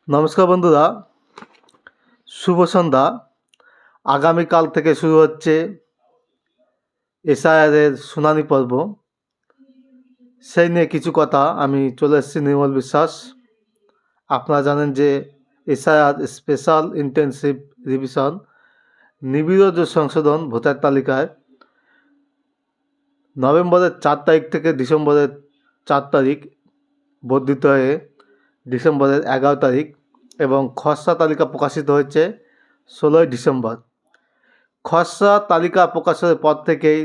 নমস্কার বন্ধুরা, শুভ সন্ধ্যা। আগামীকাল থেকে শুরু হচ্ছে এসআইআরের শুনানি পর্ব। সেই নিয়ে কিছু কথা আমি চলে এসেছি নির্মল বিশ্বাস। আপনারা জানেন যে এসআইআর স্পেশাল ইন্টেনসিভ রিভিশন নিবিড় সংশোধন ভোটার তালিকায় নভেম্বরের 4 তারিখ থেকে ডিসেম্বরের 4 তারিখ বর্ধিত হয়ে ডিসেম্বরের 11 তারিখ এবং খসড়া তালিকা প্রকাশিত হয়েছে 16ই ডিসেম্বর। খসড়া তালিকা প্রকাশের পর থেকেই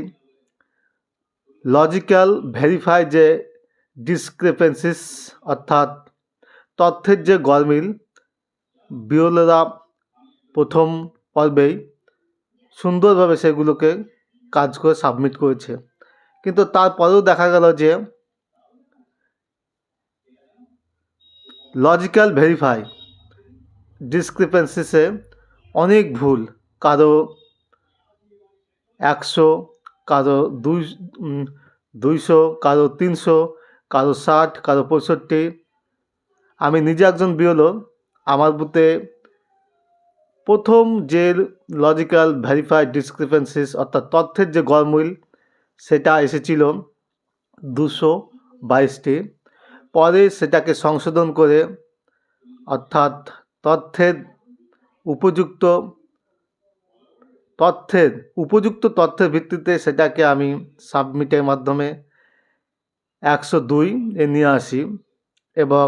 লজিক্যাল ভেরিফাই যে ডিসক্রিপেন্সিস অর্থাৎ তথ্যের যে গরমিল বিওলেরা প্রথম পর্বেই সুন্দরভাবে সেগুলোকে কাজ করে সাবমিট করেছে, কিন্তু তারপরেও দেখা গেল যে লজিক্যাল ভেরিফাই ডিসক্রিপেন্সিসে অনেক ভুল, কারো 100, কারো 200, কারো 300, কারো 60, কারো 65। আমি নিজে একজন বিওলো। আমার বুথে প্রথম যে লজিক্যাল ভেরিফাইড ডিসক্রিপেন্সিস অর্থাৎ তথ্যের যে গরমিল সেটা এসেছিল 222টি। পরে সেটাকে সংশোধন করে অর্থাৎ তথ্যের উপযুক্ত তথ্যের ভিত্তিতে সেটাকে আমি সাবমিটের মাধ্যমে 102 এ নিয়ে আসি। এবং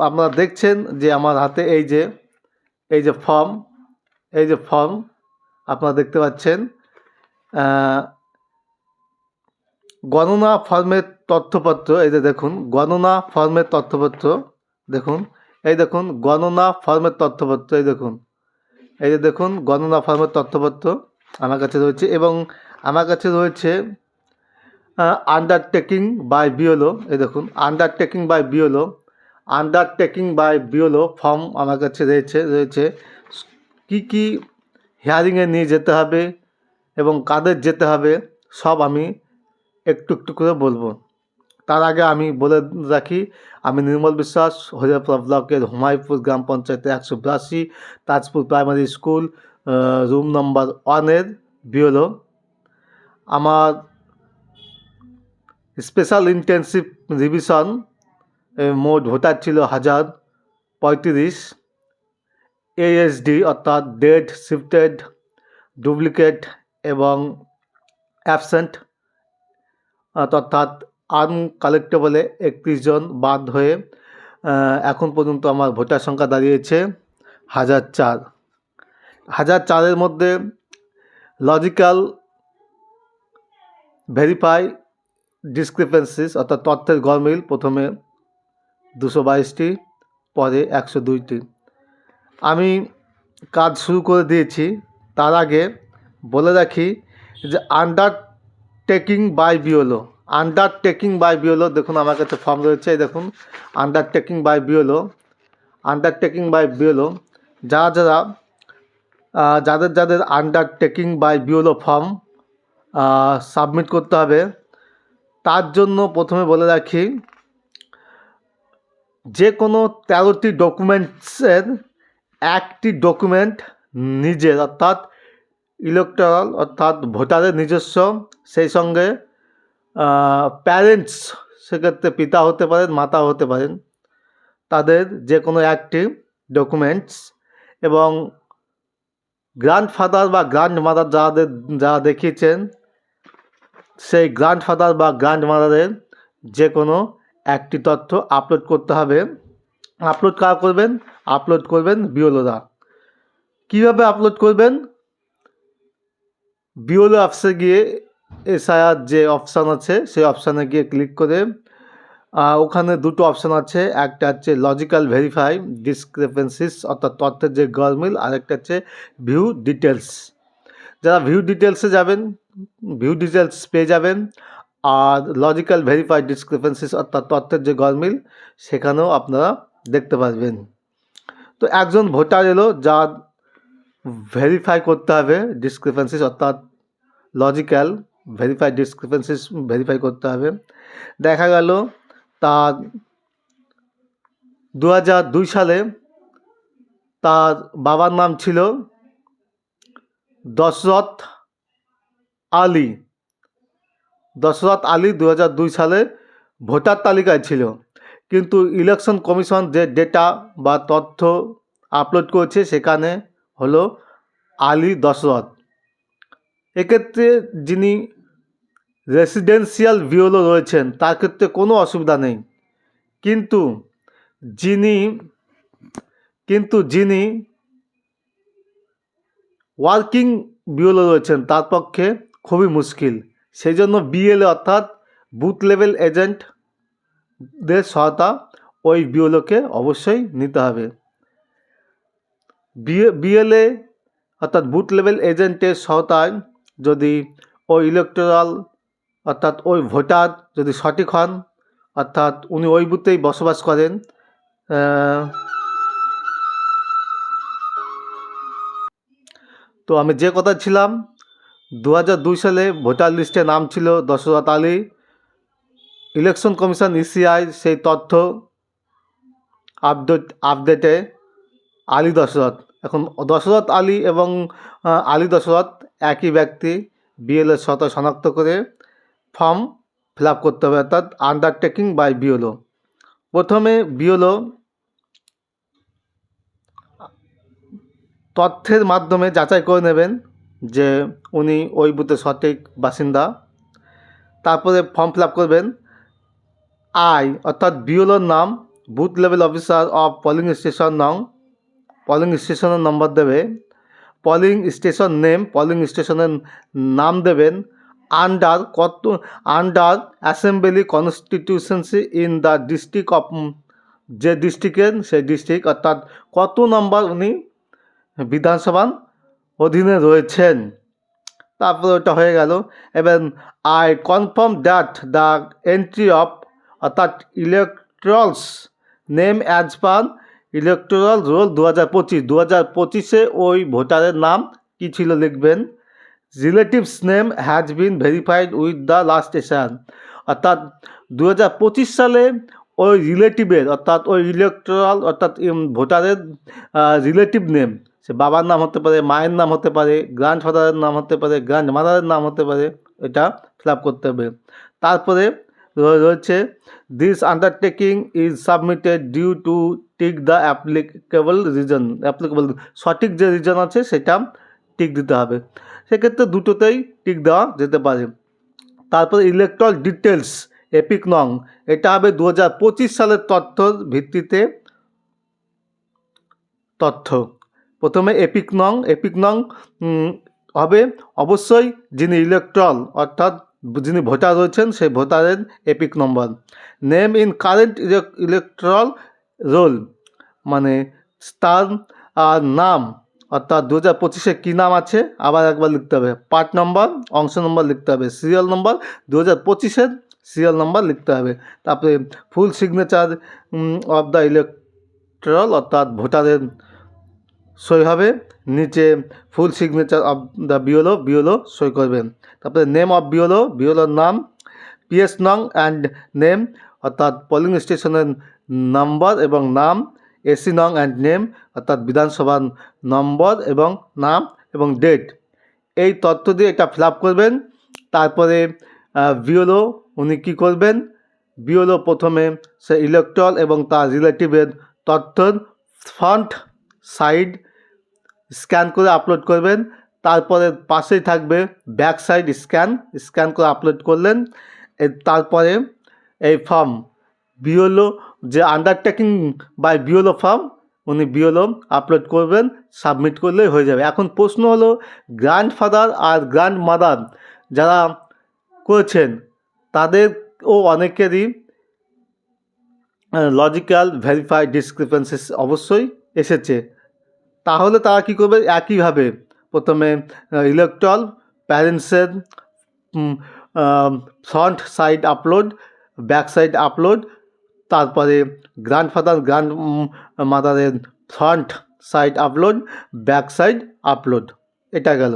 আপনারা দেখছেন যে আমার হাতে এই যে ফর্ম আপনারা দেখতে পাচ্ছেন। গণনা ফর্মের তথ্যপত্র, এই যে দেখুন গণনা ফর্মের তথ্যপত্র, দেখুন এই দেখুন গণনা ফর্মের তথ্যপত্র, এই যে দেখুন গণনা ফর্মের তথ্যপত্র আমার কাছে রয়েছে। এবং আমার কাছে রয়েছে আন্ডারটেকিং বাই বিওলো, এই দেখুন আন্ডারটেকিং বাই বিওলো ফর্ম আমার কাছে রয়েছে। কি হিয়ারিংয়ে নিয়ে যেতে হবে এবং কাদের যেতে হবে সব আমি একটু একটু করে বলবো। তার আগে আমি বলে রাখি, আমি নির্মল বিশ্বাস, হরিয়ারপুরা ব্লকের হুমায়ুপুর গ্রাম পঞ্চায়েতের 182 Tajpur primary school room number 1-এর বিওলো। আমার স্পেশাল ইন্টেনসিভ রিভিশন মোট ভোটার ছিল 1035। এএসডি অর্থাৎ ডেড, শিফটেড, ডুপ্লিকেট এবং অ্যাবসেন্ট অর্থাৎ আনকালেক্টেবলে 31 জন বাদ হয়ে এখন পর্যন্ত আমার ভোটার সংখ্যা দাঁড়িয়েছে 1004। 1004-এর মধ্যে লজিক্যাল ভেরিফাই ডিসক্রিপেন্সিস অর্থাৎ তথ্যের গরমিল প্রথমে 222টি, পরে 102টি। আমি কাজ শুরু করে দিয়েছি। তার আগে বলে রাখি যে আন্ডারটেকিং বাই বিওলো দেখুন আমার কাছে ফর্ম রয়েছে, এই দেখুন আন্ডারটেকিং বাই বিওলো যাদের undertaking by below form submit করতে হবে, তার জন্য প্রথমে বলে রাখি যে কোনো 13টি ডকুমেন্টসের একটি ডকুমেন্ট নিজের অর্থাৎ ইলেকটোরাল অর্থাৎ ভোটারের নিজস্ব, সেই সঙ্গে প্যারেন্টস, সেক্ষেত্রে পিতা হতে পারেন, মাতা হতে পারেন, তাদের যে কোনো একটি ডকুমেন্টস, এবং গ্র্যান্ডফাদার বা গ্র্যান্ডমাদার যারা দেখিয়েছেন সেই গ্র্যান্ডফাদার বা গ্র্যান্ডমাদারের যে কোনো একটি তথ্য আপলোড করতে হবে। আপলোড কারা করবেন? আপলোড করবেন বিওলোরা। কীভাবে আপলোড করবেন? বিওলো অ্যাপসে গিয়ে এসআইআর যে অপশান আছে সেই অপশানে গিয়ে ক্লিক করে ওখানে দুটো অপশান আছে, একটা হচ্ছে লজিক্যাল ভেরিফাই ডিসক্রিপেন্সিস অর্থাৎ তথ্যের যে গরমিল, আর একটা হচ্ছে ভিউ ডিটেলস। যারা ভিউ ডিটেলসে যাবেন, ভিউ ডিটেলস পেয়ে যাবেন, আর লজিক্যাল ভেরিফাই ডিসক্রিপেন্সিস অর্থাৎ তথ্যের যে গরমিল সেখানেও আপনারা দেখতে পারবেন। তো একজন ভোটার এলো, যা ভেরিফাই করতে হবে ডিসক্রিপেন্সিস অর্থাৎ লজিক্যাল ভেরিফাই ডিসক্রিপেন্সিস ভেরিফাই করতে হবে। দেখা গেল তার 2002 সালে তার বাবার নাম ছিল দশরথ আলী। দশরথ আলী 2002 সালে ভোটার তালিকায় ছিল, কিন্তু ইলেকশন কমিশন যে ডেটা বা তথ্য আপলোড করেছে সেখানে হলো আলী দশরথ। এক্ষেত্রে যিনি রেসিডেন্সিয়াল বিওলো রয়েছেন তার ক্ষেত্রে কোনো অসুবিধা নেই, কিন্তু যিনি ওয়ার্কিং বিওলো রয়েছেন তার পক্ষে খুবই মুশকিল। সেই জন্য বিএলএ অর্থাৎ বুথ লেভেল এজেন্টদের সহায়তা ওই বিওলোকে অবশ্যই নিতে হবে। বিএলএ অর্থাৎ বুথ লেভেল এজেন্টের সহায়তায় যদি ওই ইলেকটোরাল অর্থাৎ ওই ভোটার যদি সঠিক হন, অর্থাৎ উনি ওই বুথেই বসবাস করেন, তো আমি যে কথা ছিলাম 2002 সালে ভোটার লিস্টে নাম ছিল Dasharath Ali. Election commission ECI সেই তথ্য আপডেটে আলী দশরথ। এখন দশরথ আলী এবং আলী দশরথ একই ব্যক্তি। বিএলএ শনাক্ত করে ফর্ম ফিল আপ করতে হবে, অর্থাৎ আন্ডারটেকিং বাই বিওলো। প্রথমে বিওলো তথ্যের মাধ্যমে যাচাই করে নেবেন যে উনি ওই বুথের সঠিক বাসিন্দা। তারপরে ফর্ম ফিল আপ করবেন। অর্থাৎ বিওলোর নাম, booth level officer of polling station নং, পোলিং স্টেশনের নম্বর দেবে। পোলিং স্টেশন নেম, পোলিং স্টেশনের নাম দেবেন। Under assembly constituency in the district of, যে ডিস্ট্রিক্টের সেই ডিস্ট্রিক্ট, অর্থাৎ কত নম্বর উনি বিধানসভার অধীনে রয়েছেন। তারপরে ওটা হয়ে গেল। এবার I confirm that the entry of, অর্থাৎ electoral's name as per electoral roll 2025, 2025-এ ওই ভোটারের নাম কী ছিল লিখবেন। Relative's name has been verified with the last এশন, অর্থাৎ 2025 সালে ওই রিলেটিভের, অর্থাৎ ওই ইলেকটোরাল অর্থাৎ ভোটারের রিলেটিভ নেম, সে বাবার নাম হতে পারে, মায়ের নাম হতে পারে, গ্র্যান্ডফাদারের নাম হতে পারে, গ্র্যান্ডমাদারের নাম হতে পারে, এটা ফিল আপ করতে হবে। তারপরে রয়েছে this undertaking is submitted due to tick the applicable reason. সঠিক যে রিজন আছে সেটা টিক দিতে হবে। সেক্ষেত্রে দুটোতেই টিক দেওয়া যেতে পারে। তারপরে ইলেকট্রাল ডিটেলস এপিক নং, এটা হবে 2025 সালের তথ্যর ভিত্তিতে তথ্য। প্রথমে এপিক নং হবে অবশ্যই যিনি ইলেকট্রাল অর্থাৎ যিনি ভোটার রয়েছেন সেই ভোটারের epic number. Name in current electoral roll, মানে তার নাম, অর্থাৎ 2025-এ কী নাম আছে আবার একবার লিখতে হবে। পার্ট নম্বর, অংশ নম্বর লিখতে হবে। সিরিয়াল নম্বর, 2025-এর সিরিয়াল নম্বর লিখতে হবে। তারপরে full signature of the electoral, অর্থাৎ ভোটারের সই হবে। নিচে ফুল সিগনেচার অফ দ্য বিওলো সই করবেন। তারপরে নেম অফ বিওলোর নাম, পিএস নং অ্যান্ড নেম, অর্থাৎ পোলিং স্টেশনের নম্বর এবং নাম, এসি নং অ্যান্ড নেম, অর্থাৎ বিধানসভার নম্বর এবং নাম এবং ডেট। এই তথ্য দিয়ে এটা ফিল আপ করবেন। তারপরে বিওলো উনি কী করবেন, বিওলো প্রথমে সে ইলেকট্রাল এবং তার রিলেটিভের তথ্যর ফ্রন্ট সাইড স্ক্যান করে আপলোড করবেন। তারপরে পাশেই থাকবে ব্যাক সাইড স্ক্যান করে আপলোড করলেন। তারপরে এই ফর্ম বিওলো যে আন্ডারটেকিং বাই বিওলো ফর্ম উনি বিওলো আপলোড করবেন, সাবমিট করলেই হয়ে যাবে। এখন প্রশ্ন হলো গ্র্যান্ডফাদার আর গ্র্যান্ডমাদার যারা করেছেন তাদেরও অনেকেরই লজিক্যাল ভেরিফাইড ডিসক্রিপেন্সিস অবশ্যই এসেছে। তাহলে তারা কী করবে, একইভাবে প্রথমে ইলেকট্রাল প্যারেন্টসের front side upload, back side upload, তারপরে গ্র্যান্ডফাদার গ্র্যান্ডমাদারের front side upload, back side upload, এটা গেল।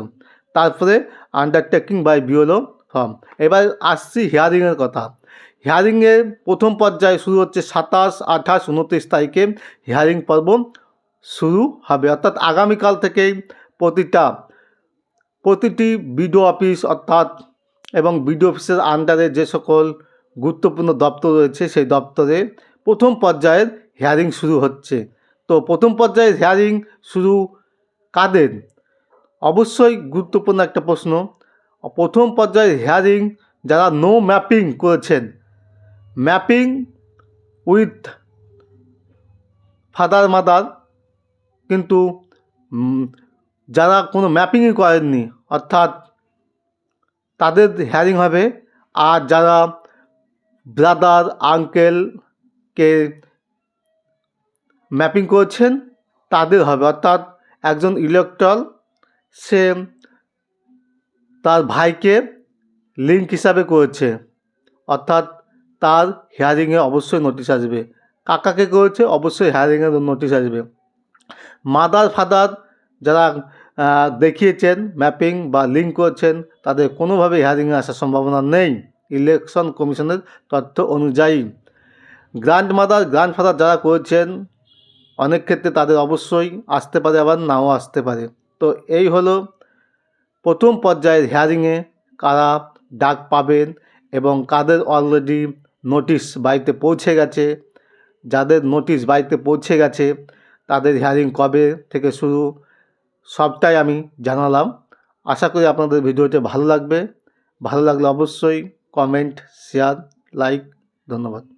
তারপরে আন্ডারটেকিং বাই বিওলো ফর্ম। এবার আসছি হিয়ারিংয়ের কথা। হিয়ারিংয়ের প্রথম পর্যায়ে শুরু হচ্ছে 27, 28, 29 তারিখে হিয়ারিং পর্ব শুরু হবে, অর্থাৎ আগামীকাল থেকেই প্রতিটি বিডিও অফিস অর্থাৎ এবং বিডিও অফিসের আন্ডারে যে সকল গুরুত্বপূর্ণ দপ্তর রয়েছে সেই দপ্তরে প্রথম পর্যায়ের হিয়ারিং শুরু হচ্ছে। তো প্রথম পর্যায়ের হিয়ারিং শুরু কাদের? অবশ্যই গুরুত্বপূর্ণ একটা প্রশ্ন। প্রথম পর্যায়ের হিয়ারিং যারা নো ম্যাপিং করেছেন, ম্যাপিং উইথ ফাদার মাদার, কিন্তু যারা কোনো ম্যাপিংই করেননি অর্থাৎ তাদের হিয়ারিং হবে। আর যারা ব্রাদার আঙ্কেলকে ম্যাপিং করেছেন তাদের হবে, অর্থাৎ একজন ইলেকটর সে তার ভাইকে লিঙ্ক হিসাবে করেছে, অর্থাৎ তার হিয়ারিংয়ে অবশ্যই নোটিশ আসবে। কাকাকে করেছে অবশ্যই হিয়ারিংয়ে নোটিশ আসবে। মাদার ফাদার যারা দেখিয়েছেন ম্যাপিং বা লিঙ্ক করেছেন তাদের কোনোভাবে হিয়ারিংয়ে আসার সম্ভাবনা নেই ইলেকশন কমিশনের তথ্য অনুযায়ী। গ্র্যান্ডমাদার গ্র্যান্ডফাদার যারা করেছেন অনেক ক্ষেত্রে তাদের অবশ্যই আসতে পারে, আবার নাও আসতে পারে। তো এই হলো প্রথম পর্যায়ের হিয়ারিংয়ে কারা ডাক পাবেন এবং কাদের অলরেডি নোটিশ বাড়িতে পৌঁছে গেছে। যাদের নোটিশ বাড়িতে পৌঁছে গেছে তাদের হিয়ারিং কবে থেকে শুরু সবটাই আমি জানালাম। আশা করি আপনাদের ভিডিওটি ভালো লাগবে। ভালো লাগলে অবশ্যই কমেন্ট, শেয়ার, লাইক। ধন্যবাদ।